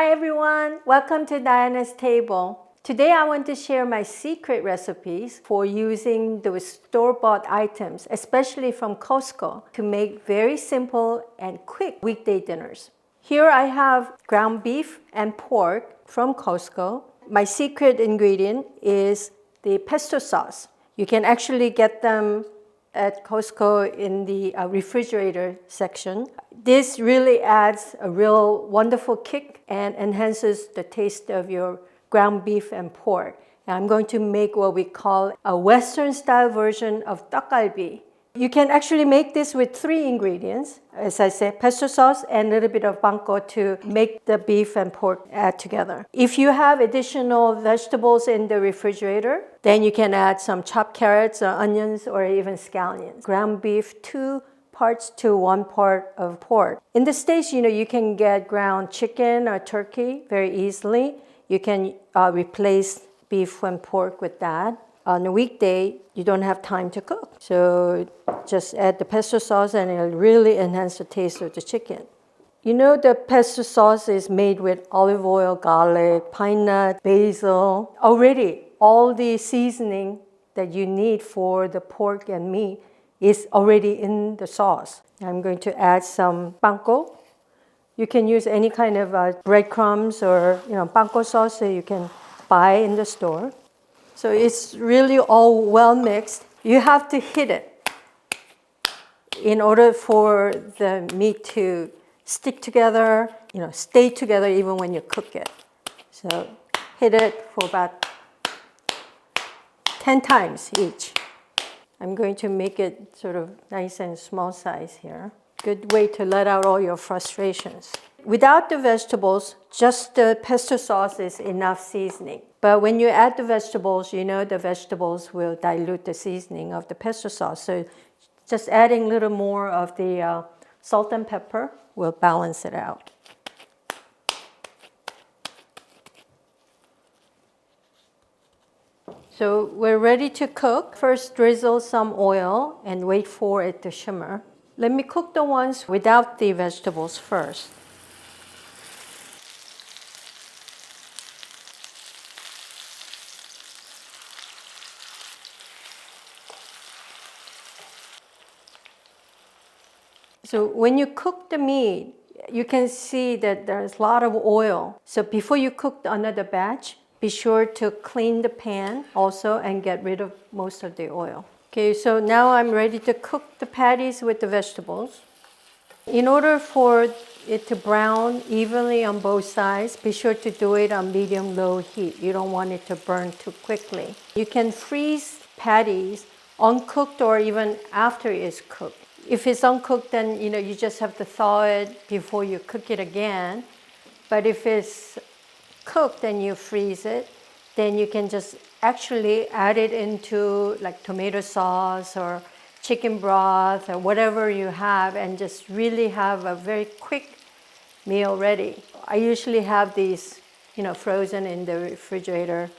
Hi everyone, welcome to Diana's Table. Today I want to share my secret recipes for using the store-bought items, especially from Costco, to make very simple and quick weekday dinners. Here I have ground beef and pork from Costco. My secret ingredient is the pesto sauce. You can actually get them at Costco in the refrigerator section. This really adds a real wonderful kick and enhances the taste of your ground beef and pork. And I'm going to make what we call a Western style version of tteokgalbi. You can actually make this with 3 ingredients. As I said, pesto sauce and a little bit of panko to make the beef and pork add together. If you have additional vegetables in the refrigerator, then you can add some chopped carrots or onions or even scallions. Ground beef, 2 parts to 1 part of pork. In the States, you can get ground chicken or turkey very easily. You can replace beef and pork with that. On a weekday, you don't have time to cook. So just add the pesto sauce and it'll really enhance the taste of the chicken. The pesto sauce is made with olive oil, garlic, pine nut, basil. Already, all the seasoning that you need for the pork and meat is already in the sauce. I'm going to add some panko. You can use any kind of breadcrumbs or panko sauce that you can buy in the store. So it's really all well mixed. You have to hit it in order for the meat to stick together, stay together even when you cook it. So hit it for about 10 times each. I'm going to make it sort of nice and small size here. Good way to let out all your frustrations. Without the vegetables, just the pesto sauce is enough seasoning. But when you add the vegetables, the vegetables will dilute the seasoning of the pesto sauce. So just adding a little more of the salt and pepper will balance it out. So we're ready to cook. First, drizzle some oil and wait for it to shimmer. Let me cook the ones without the vegetables first. So when you cook the meat, you can see that there's a lot of oil. So before you cook another batch, be sure to clean the pan also and get rid of most of the oil. Okay, so now I'm ready to cook the patties with the vegetables. In order for it to brown evenly on both sides, be sure to do it on medium-low heat. You don't want it to burn too quickly. You can freeze patties uncooked or even after it's cooked. If it's uncooked, then you just have to thaw it before you cook it again. But if it's cooked and you freeze it, then you can just actually add it into like tomato sauce or chicken broth or whatever you have and just really have a very quick meal ready. I usually have these frozen in the refrigerator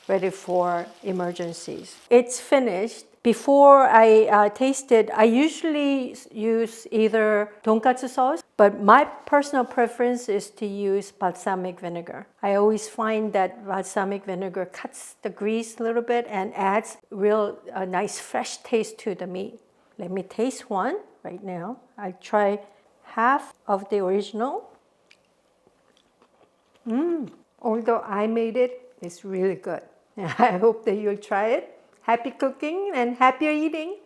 ready for emergencies. It's finished. Before I taste it, I usually use either tonkatsu sauce, but my personal preference is to use balsamic vinegar. I always find that balsamic vinegar cuts the grease a little bit and adds real nice fresh taste to the meat. Let me taste one right now. I try half of the original. Although I made it, it's really good. I hope that you'll try it. Happy cooking and happier eating.